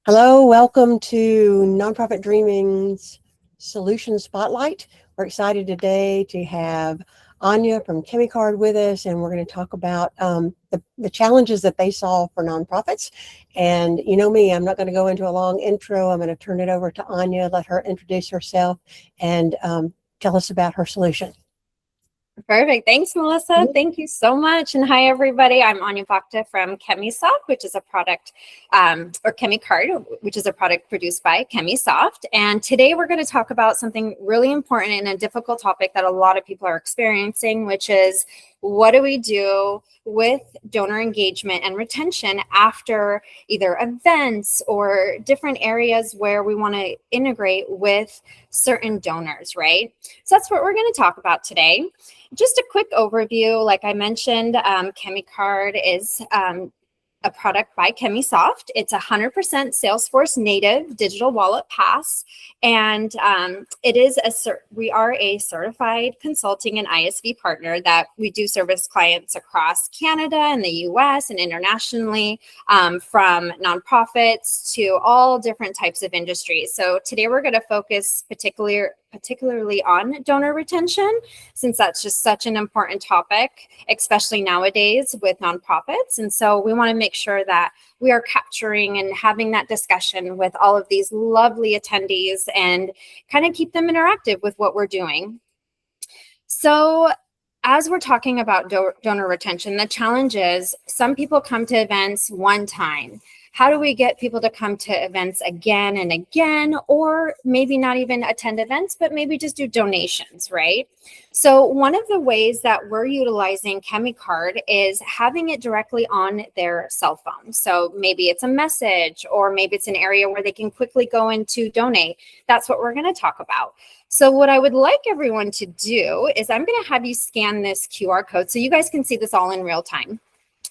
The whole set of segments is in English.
Hello, welcome to Nonprofit Dreaming's Solution Spotlight. We're excited today to have Anya from Kemicard with us, and we're going to talk about the challenges that they solve for nonprofits. And you know me, I'm not going to go into a long intro. I'm going to turn it over to Anya, let her introduce herself, and tell us about her solution. Perfect. Thanks, Melissa. Thank you so much. And hi, everybody. I'm Anya Bhakta from Kemisoft, which is a product, or Kemicard, which is a product produced by Kemisoft. And today we're going to talk about something really important and a difficult topic that a lot of people are experiencing, which is what do we do with donor engagement and retention after either events or different areas where we want to integrate with certain donors, right? So that's what we're going to talk about today. Just a quick overview, like I mentioned, Kemicard is a product by Kemisoft. It's 100% Salesforce native digital wallet pass, and we are a certified consulting and ISV partner that we do service clients across Canada and the US and internationally, from nonprofits to all different types of industries. So today we're going to focus particularly on donor retention, since that's just such an important topic, especially nowadays with nonprofits. And so we want to make sure that we are capturing and having that discussion with all of these lovely attendees and kind of keep them interactive with what we're doing. So as we're talking about donor retention, the challenge is some people come to events one time. How do we get people to come to events again and again, or maybe not even attend events, but maybe just do donations, right? So one of the ways that we're utilizing Kemicard is having it directly on their cell phone. So maybe it's a message, or maybe it's an area where they can quickly go in to donate. That's what we're going to talk about. So what I would like everyone to do is I'm going to have you scan this QR code so you guys can see this all in real time.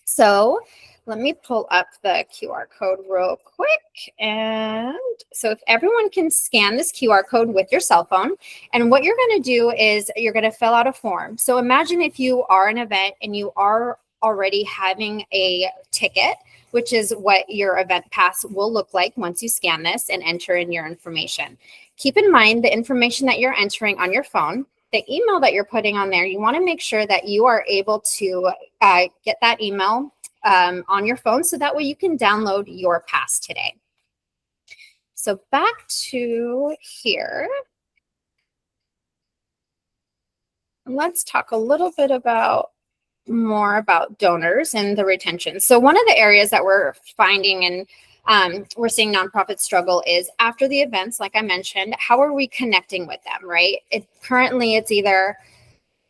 So let me pull up the QR code real quick. And so if everyone can scan this QR code with your cell phone, and what you're going to do is you're going to fill out a form. So imagine if you are an event and you are already having a ticket, which is what your event pass will look like once you scan this and enter in your information. Keep in mind the information that you're entering on your phone, the email that you're putting on there, you want to make sure that you are able to get that email on your phone, so that way you can download your pass today. So back to here. Let's talk a little bit more about donors and the retention. So one of the areas that we're finding and we're seeing nonprofits struggle is after the events, like I mentioned, how are we connecting with them, right? Currently it's either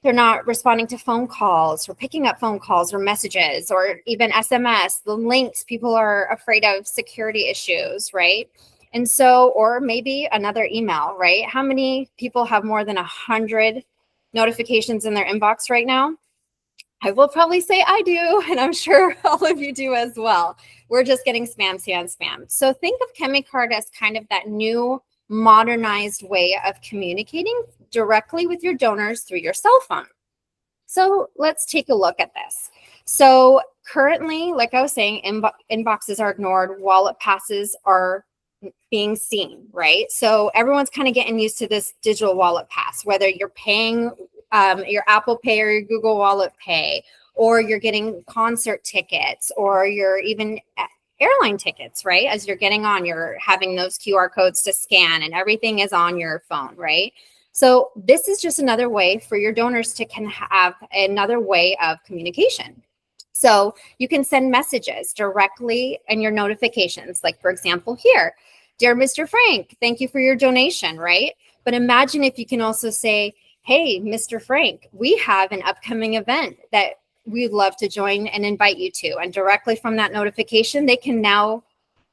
they're not responding to phone calls or picking up phone calls or messages or even SMS, the links, people are afraid of security issues, right? And so, or maybe another email, right? How many people have more than 100 notifications in their inbox right now? I will probably say I do, and I'm sure all of you do as well. We're just getting spam, spam, spam. So think of Kemicard as kind of that new modernized way of communicating directly with your donors through your cell phone. So let's take a look at this. So currently, like I was saying, inboxes are ignored, wallet passes are being seen, right? So everyone's kind of getting used to this digital wallet pass, whether you're paying your Apple Pay or your Google Wallet Pay, or you're getting concert tickets, or you're even airline tickets, right? As you're getting on, you're having those QR codes to scan and everything is on your phone, right? So this is just another way for your donors to can have another way of communication. So you can send messages directly in your notifications. Like for example, here, dear Mr. Frank, thank you for your donation, right? But imagine if you can also say, hey, Mr. Frank, we have an upcoming event that we'd love to join and invite you to. And directly from that notification, they can now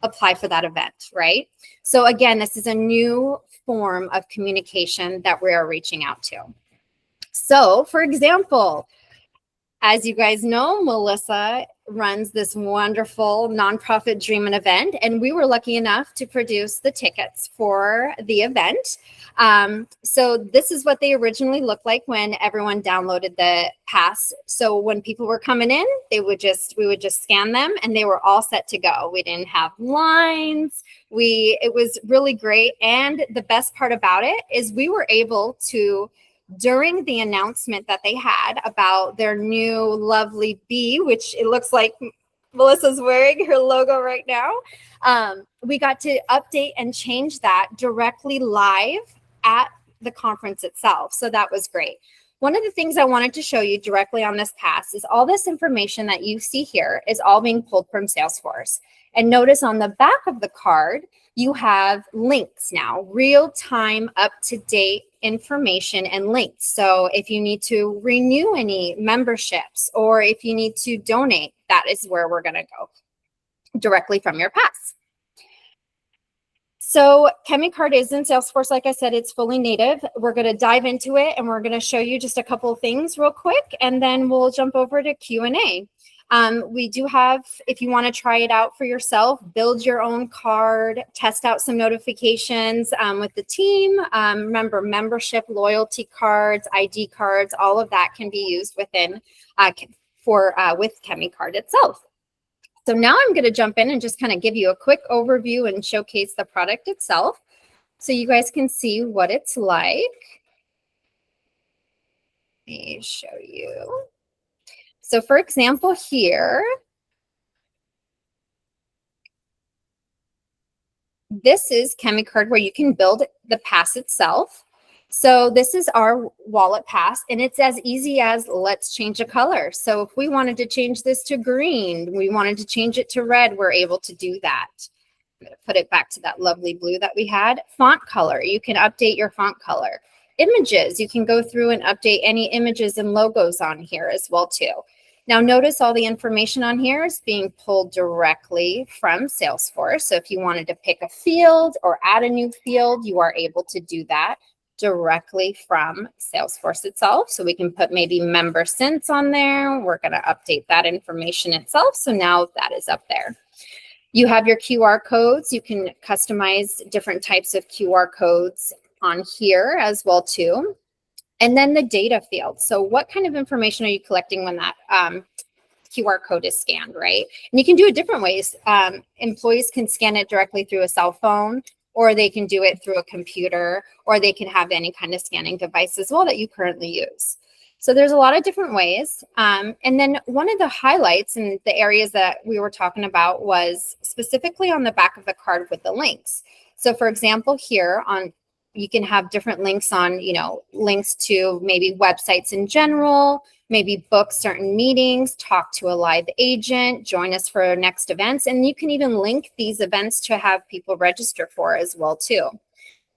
apply for that event, right? So again, this is a new form of communication that we are reaching out to. So for example, as you guys know, Melissa runs this wonderful nonprofit Dream and event, and we were lucky enough to produce the tickets for the event. So this is what they originally looked like when everyone downloaded the pass. So when people were coming in, we would just scan them and they were all set to go. We didn't have lines. It was really great. And the best part about it is we were able to, during the announcement that they had about their new lovely bee, which it looks like Melissa's wearing her logo right now, we got to update and change that directly live at the conference itself. So that was great. One of the things I wanted to show you directly on this pass is all this information that you see here is all being pulled from Salesforce. And notice on the back of the card, you have links now, real-time, up-to-date information and links. So if you need to renew any memberships or if you need to donate, that is where we're going to go directly from your pass. So Kemicard is in Salesforce. Like I said, it's fully native. We're going to dive into it and we're going to show you just a couple of things real quick, and then we'll jump over to Q&A. We do have, if you want to try it out for yourself, build your own card, test out some notifications with the team. Remember, membership, loyalty cards, ID cards, all of that can be used within with Kemicard itself. So now I'm going to jump in and just kind of give you a quick overview and showcase the product itself so you guys can see what it's like. Let me show you. So for example, here, this is Kemicard where you can build the pass itself. So this is our wallet pass, and it's as easy as let's change a color. So if we wanted to change this to green, we wanted to change it to red, we're able to do that. I'm going to put it back to that lovely blue that we had. Font color, you can update your font color. Images, you can go through and update any images and logos on here as well too. Now notice all the information on here is being pulled directly from Salesforce. So if you wanted to pick a field or add a new field, you are able to do that directly from Salesforce itself. So we can put maybe member since on there. We're going to update that information itself. So now that is up there. You have your QR codes. You can customize different types of QR codes on here as well too. And then the data field. So what kind of information are you collecting when that QR code is scanned, right? And you can do it different ways. Employees can scan it directly through a cell phone, or they can do it through a computer, or they can have any kind of scanning device as well that you currently use. So there's a lot of different ways. And then one of the highlights in the areas that we were talking about was specifically on the back of the card with the links. So for example, here you can have different links on, links to maybe websites in general, maybe book certain meetings, talk to a live agent, join us for our next events. And you can even link these events to have people register for as well too.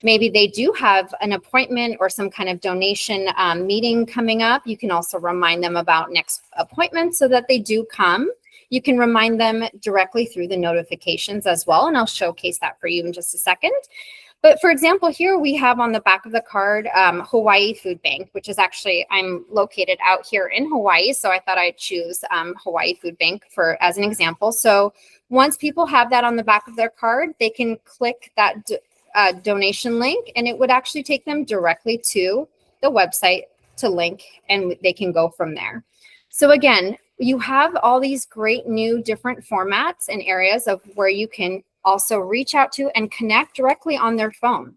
Maybe they do have an appointment or some kind of donation meeting coming up. You can also remind them about next appointments so that they do come. You can remind them directly through the notifications as well. And I'll showcase that for you in just a second. But for example, here we have on the back of the card, Hawaii Food Bank, which is actually, I'm located out here in Hawaii. So I thought I'd choose Hawaii Food Bank as an example. So once people have that on the back of their card, they can click that donation link, and it would actually take them directly to the website to link, and they can go from there. So again, you have all these great new different formats and areas of where you can also reach out to and connect directly on their phone.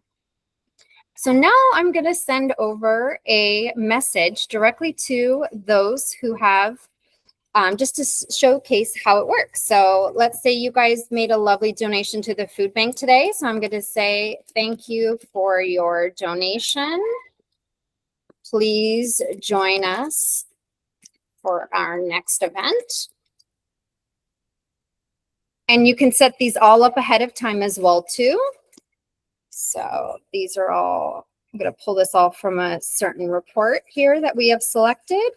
So now I'm going to send over a message directly to those who have just to showcase how it works. So let's say you guys made a lovely donation to the food bank today. So I'm going to say, thank you for your donation. Please join us for our next event. And you can set these all up ahead of time as well too. So these are all, I'm going to pull this all from a certain report here that we have selected.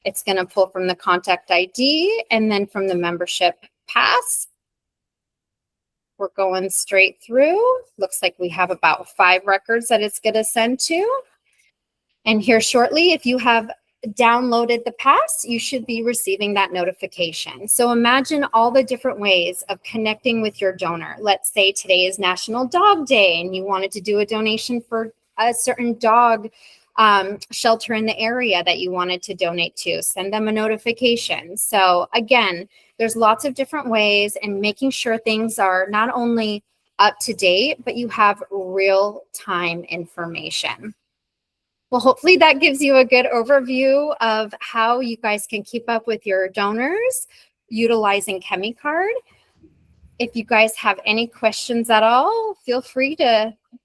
It's going to pull from the contact ID and then from the membership pass. We're going straight through. Looks like we have about 5 records that it's going to send to. And here shortly, if you have downloaded the pass, you should be receiving that notification. So imagine all the different ways of connecting with your donor. Let's say today is National Dog Day and you wanted to do a donation for a certain dog shelter in the area that you wanted to donate to. Send them a notification. So again, there's lots of different ways, and making sure things are not only up to date, but you have real time information. Well, hopefully that gives you a good overview of how you guys can keep up with your donors utilizing Kemicard. If you guys have any questions at all, feel free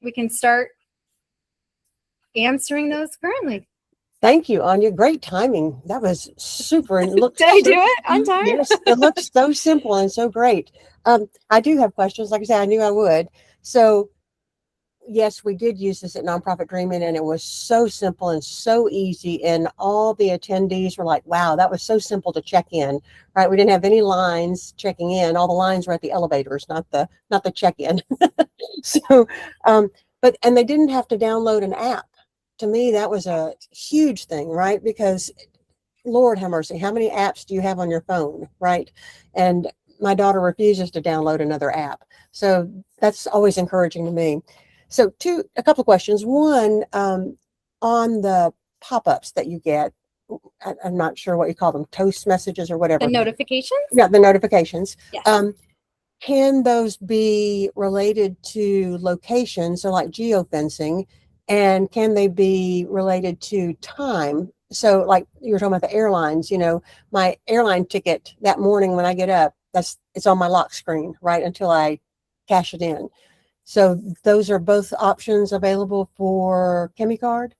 we can start answering those currently. Thank you, Anya. Great timing. That was super. And looked Did I do it on time? Yes, it looks so simple and so great. I do have questions. Like I said, I knew I would. So yes, we did use this at Nonprofit Dreaming, and it was so simple and so easy. And all the attendees were like, wow, that was so simple to check in, right? We didn't have any lines checking in. All the lines were at the elevators, not the check-in. So, and they didn't have to download an app. To me, that was a huge thing, right? Because Lord have mercy, how many apps do you have on your phone, right? And my daughter refuses to download another app. So that's always encouraging to me. So a couple of questions. One, on the pop-ups that you get, I'm not sure what you call them, toast messages or whatever. The notifications? Yeah, the notifications. Yes. Can those be related to location, so like geofencing, and can they be related to time? So like you were talking about the airlines, my airline ticket that morning when I get up, it's on my lock screen, right, until I cash it in. So those are both options available for Kemicard?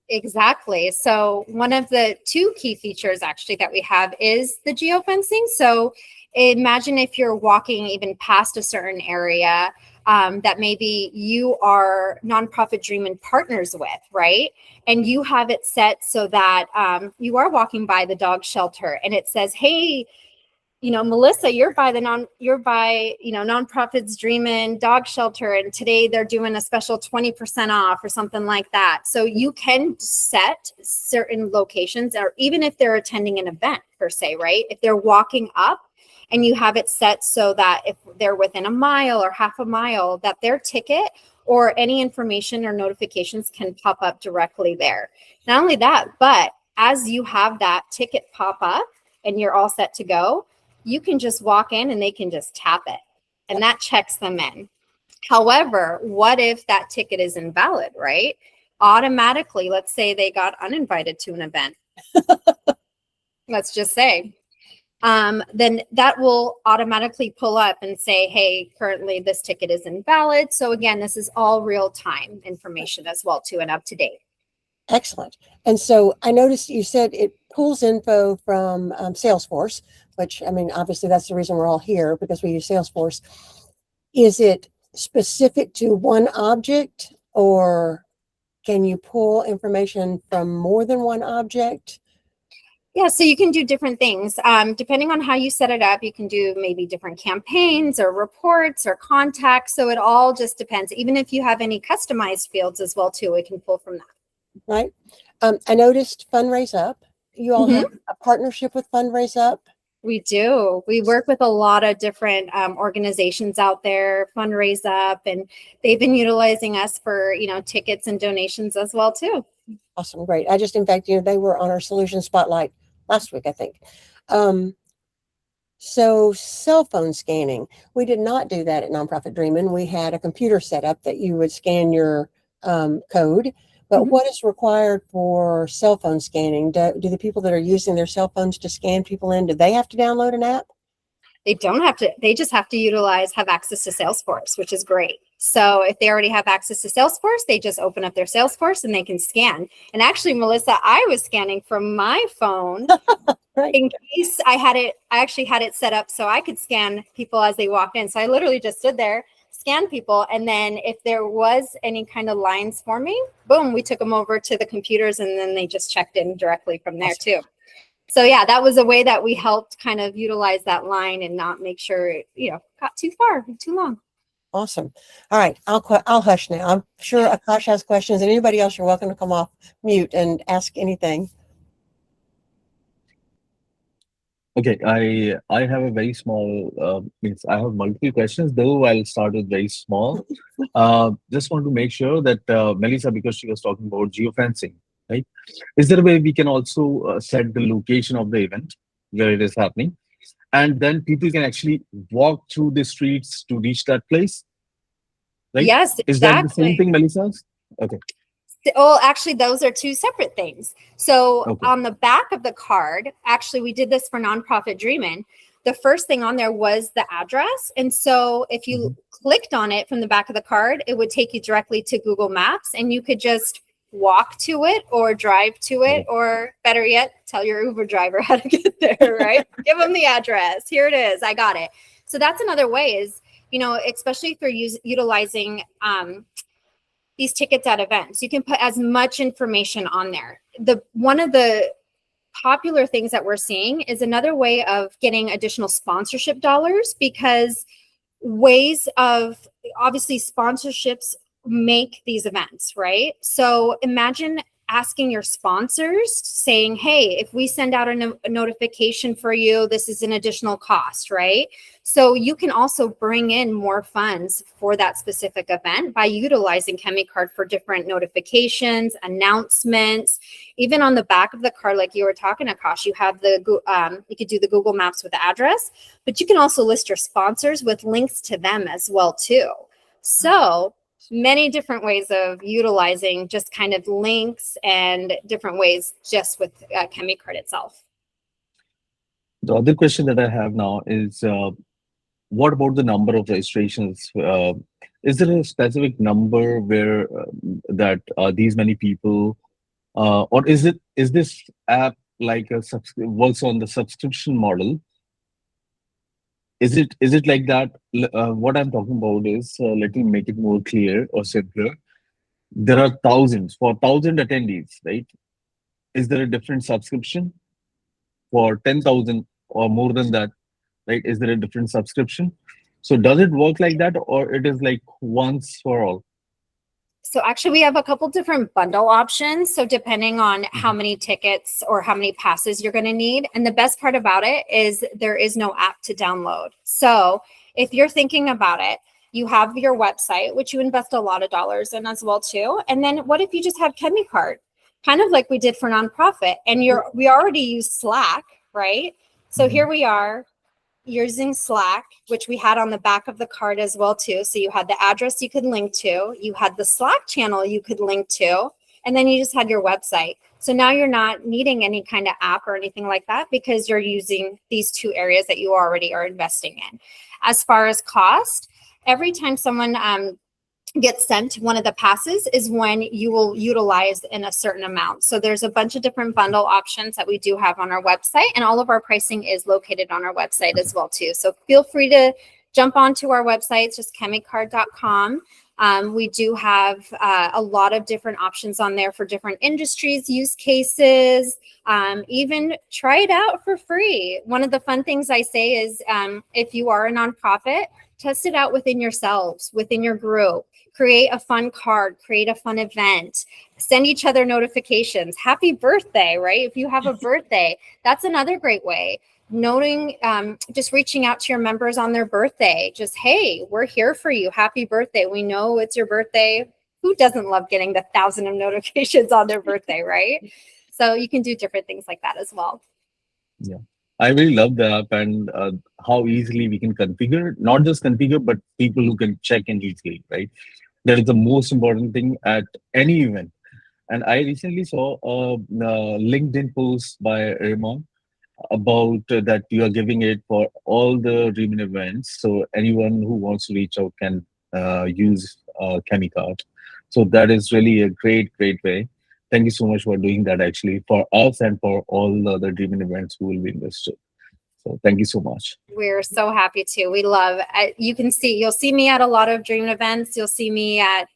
Exactly. So one of the two key features actually that we have is the geofencing. So imagine if you're walking even past a certain area that maybe you are Nonprofit Dreaming partners with, right? And you have it set so that you are walking by the dog shelter and it says, hey, Melissa, you're by Nonprofits Dreamin' Dog Shelter, and today they're doing a special 20% off or something like that. So you can set certain locations, or even if they're attending an event per se, right? If they're walking up and you have it set so that if they're within a mile or half a mile, that their ticket or any information or notifications can pop up directly there. Not only that, but as you have that ticket pop up and you're all set to go, you can just walk in and they can just tap it and that checks them in. However, what if that ticket is invalid, right? Automatically, let's say they got uninvited to an event. Let's just say, then that will automatically pull up and say, hey, currently this ticket is invalid. So again, this is all real-time information as well too, and up to date. Excellent. And so I noticed you said it pulls info from Salesforce, which, I mean, obviously that's the reason we're all here, because we use Salesforce. Is it specific to one object, or can you pull information from more than one object? Yeah, so you can do different things. Depending on how you set it up, you can do maybe different campaigns or reports or contacts. So it all just depends. Even if you have any customized fields as well too, it can pull from that. Right. I noticed Fundraise Up. You all have a partnership with Fundraise Up? We do. We work with a lot of different organizations out there, Fundraise Up, and they've been utilizing us for, tickets and donations as well too. Awesome. Great. I just, in fact, they were on our solution spotlight last week, I think. So cell phone scanning, we did not do that at Nonprofit Dreamin'. We had a computer set up that you would scan your code. But what is required for cell phone scanning? Do the people that are using their cell phones to scan people in, do they have to download an app? They don't have to. They just have to have access to Salesforce, which is great. So if they already have access to Salesforce, they just open up their Salesforce and they can scan. And actually, Melissa, I was scanning from my phone right. In case I actually had it set up so I could scan people as they walked in. So I literally just stood there, scan people, and then if there was any kind of lines forming, boom, we took them over to the computers and then they just checked in directly from there too. So yeah, that was a way that we helped kind of utilize that line and not make sure it, got too far, too long. Awesome. All right, I'll hush now. I'm sure Akash has questions, and anybody else, you're welcome to come off mute and ask anything. Okay, I have a very small means I have multiple questions, though I'll start with very small. Just want to make sure that Melissa, because she was talking about geofencing, right? Is there a way we can also set the location of the event where it is happening, and then people can actually walk through the streets to reach that place, right? Yes, Is that the same exactly. thing, Melissa? Okay, Well, actually, those are two separate things. So okay. on the back of the card, actually, we did this for Nonprofit Dreamin'. The first thing on there was the address. And so if you Mhm. clicked on it from the back of the card, it would take you directly to Google Maps and you could just walk to it or drive to it, Okay. or better yet, tell your Uber driver how to get there, right? Give them the address. Here it is. I got it. So that's another way is, especially if you're utilizing these tickets at events. You can put as much information on there. One of the popular things that we're seeing is another way of getting additional sponsorship dollars, because ways of obviously sponsorships make these events, right? So imagine asking your sponsors saying, hey, if we send out a notification for you, this is an additional cost, right? So you can also bring in more funds for that specific event by utilizing Kemicard for different notifications, announcements. Even on the back of the card, like you were talking, Akash, you have you could do the Google Maps with the address, but you can also list your sponsors with links to them as well too. So many different ways of utilizing just kind of links and different ways just with Kemicard itself. The other question that I have now is, what about the number of registrations? Is there a specific number where that these many people, or is this app like works on the subscription model? Is it like that? What I'm talking about is, let me make it more clear or simpler. There are thousands for 1,000 attendees, right? Is there a different subscription for 10,000 or more than that? Right? Is there a different subscription? So does it work like that, or it is like once for all? So actually we have a couple different bundle options. So depending on how Mhm. many tickets or how many passes you're going to need. And the best part about it is there is no app to download. So if you're thinking about it, you have your website, which you invest a lot of dollars in as well too. And then what if you just have Kemicard, kind of like we did for nonprofit, and we already use Slack, right? So here Mhm. we are using Slack, which we had on the back of the card as well too. So you had the address you could link to, you had the Slack channel you could link to, and then you just had your website. So now you're not needing any kind of app or anything like that because you're using these two areas that you already are investing in. As far as cost, every time someone gets sent one of the passes is when you will utilize in a certain amount. So there's a bunch of different bundle options that we do have on our website, and all of our pricing is located on our website as well too. So feel free to jump onto our website. It's just kemicard.com. We do have a lot of different options on there for different industries, use cases, even try it out for free. One of the fun things I say is if you are a nonprofit, test it out within yourselves, within your group. Create a fun card, create a fun event, send each other notifications. Happy birthday, right? If you have a birthday, that's another great way. Noting, just reaching out to your members on their birthday. Just, hey, we're here for you. Happy birthday. We know it's your birthday. Who doesn't love getting the 1,000 of notifications on their birthday, right? So you can do different things like that as well. Yeah. I really love the app and how easily we can configure, not just configure, but people who can check in easily, right? That is the most important thing at any event. And I recently saw a LinkedIn post by Raymond about that you are giving it for all the Dreaming events. So anyone who wants to reach out can use Kemicard. So that is really a great, great way. Thank you so much for doing that actually for us and for all the other Dreaming events who will be invested. So thank you so much. We're so happy to. We love, you'll see me at a lot of Dream events. You'll see me at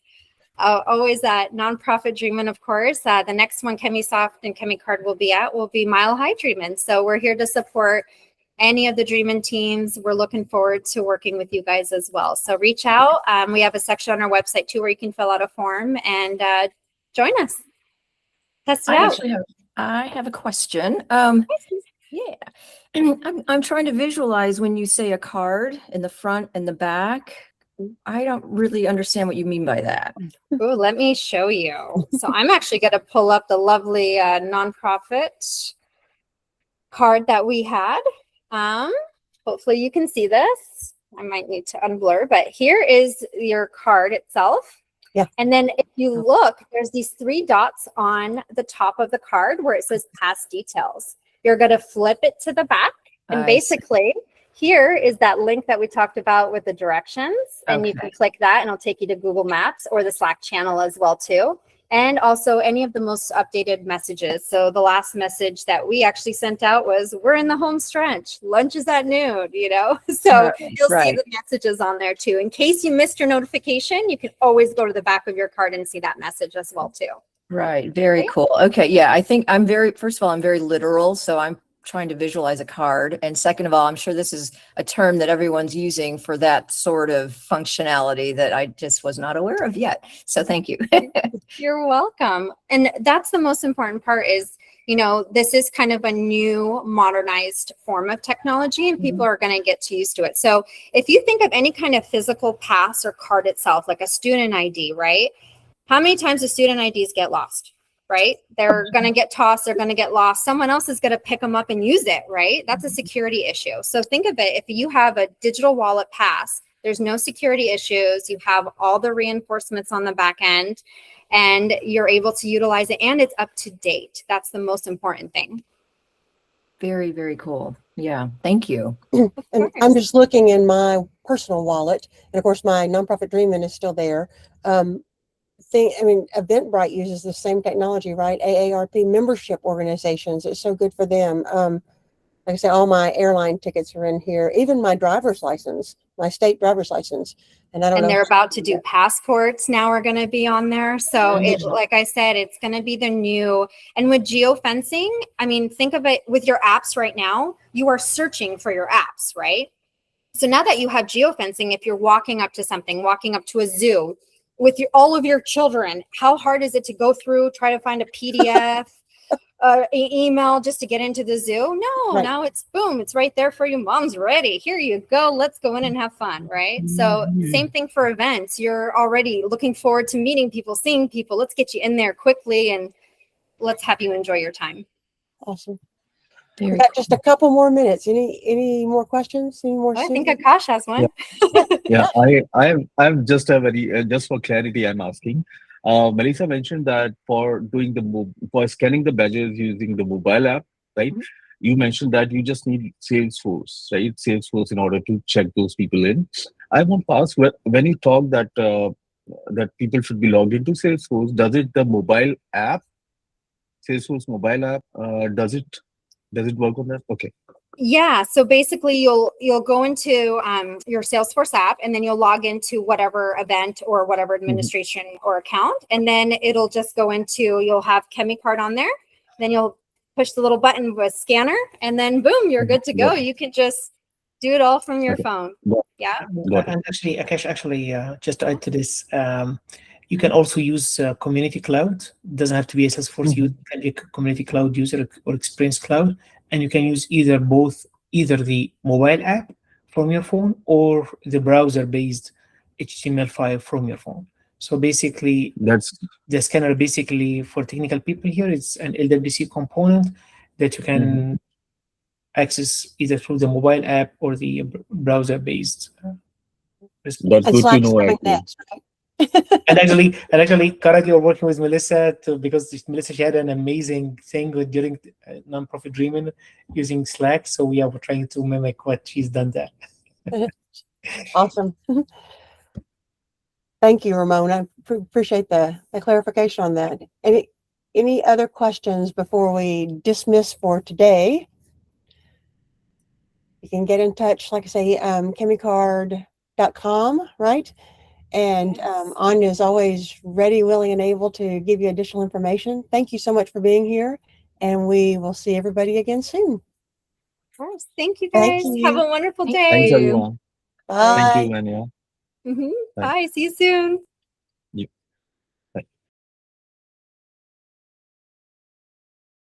always at Nonprofit Dreamin', of course. The next one Kemisoft and Kemicard will be at will be Mile High Dreamin'. So we're here to support any of the Dreamin' teams. We're looking forward to working with you guys as well. So reach out. We have a section on our website too where you can fill out a form and join us. Test it I out. actually have I have a question. Yeah. I'm trying to visualize when you say a card in the front and the back. I don't really understand what you mean by that. Oh, let me show you. So I'm actually going to pull up the lovely nonprofit card that we had. Hopefully you can see this. I might need to unblur, but here is your card itself. Yeah. And then if you look, there's these 3 dots on the top of the card where it says past details. You're going to flip it to the back. And basically, here is that link that we talked about with the directions. And you can click that and it'll take you to Google Maps or the Slack channel as well, too. And also any of the most updated messages. So the last message that we actually sent out was, we're in the home stretch. Lunch is at noon, you know? So you'll see the messages on there too. In case you missed your notification, you can always go to the back of your card and see that message as well too. Right. Very cool. Okay. Yeah. I think first of all, I'm very literal. So I'm trying to visualize a card. And second of all, I'm sure this is a term that everyone's using for that sort of functionality that I just was not aware of yet. So thank you. You're welcome. And that's the most important part is, you know, this is kind of a new modernized form of technology and people are going to get used to it. So if you think of any kind of physical pass or card itself, like a student ID, right? How many times do student IDs get lost? Right? They're going to get tossed. They're going to get lost. Someone else is going to pick them up and use it, right? That's a security issue. So think of it. If you have a digital wallet pass, there's no security issues. You have all the reinforcements on the back end and you're able to utilize it and it's up to date. That's the most important thing. Very, very cool. Yeah. Thank you. And I'm just looking in my personal wallet. And of course, my nonprofit Dreamin' is still there. Eventbrite uses the same technology, right? AARP membership organizations. It's so good for them. Like I say, all my airline tickets are in here, even my driver's license, my state driver's license. And I don't know. And they're about to do passports now are going to be on there. So it, like I said, it's going to be the new, and with geofencing, I mean, think of it with your apps right now, you are searching for your apps, right? So now that you have geofencing, if you're walking up to something, walking up to a zoo, with all of your children, how hard is it to go through, try to find a PDF, email just to get into the zoo? No, now it's boom, it's right there for you. Mom's ready. Here you go. Let's go in and have fun, right? So same thing for events. You're already looking forward to meeting people, seeing people. Let's get you in there quickly and let's have you enjoy your time. Awesome. We've got just a couple more minutes. Any more questions? Any more? I think Akash has one. Yeah, I'm just a very just for clarity, I'm asking. Melissa mentioned that for doing for scanning the badges using the mobile app, right? You mentioned that you just need Salesforce, right? Salesforce in order to check those people in. I want to ask, when you talk that that people should be logged into Salesforce, does it the mobile app, Salesforce mobile app, does it work on that? Okay. Yeah. So basically you'll go into your Salesforce app and then you'll log into whatever event or whatever administration or account. And then it'll just go into, you'll have Kemicard on there. Then you'll push the little button with scanner and then boom, you're good to go. You can just do it all from your phone. Yeah. And actually, Akash, just to add to this, you can also use Community Cloud. It doesn't have to be a Salesforce. You can be a Community Cloud user or Experience Cloud, and you can use either the mobile app from your phone or the browser-based HTML file from your phone. So basically, that's the scanner. Basically, for technical people here, it's an LWC component that you can access either through the mobile app or the browser-based. That's good to know. Next, right? and actually, currently we're working with Melissa because Melissa she had an amazing thing during nonprofit Dreamin' using Slack. So we're trying to mimic what she's done there. Awesome. Thank you, Ramon. I appreciate the clarification on that. Any other questions before we dismiss for today? You can get in touch, like I say, Kemicard.com, right? And Anya is always ready, willing, and able to give you additional information. Thank you so much for being here, and we will see everybody again soon. Of course. Thank you, guys. Have a wonderful day. Thanks, everyone. Bye. Thank you, Mania. Bye. See you soon.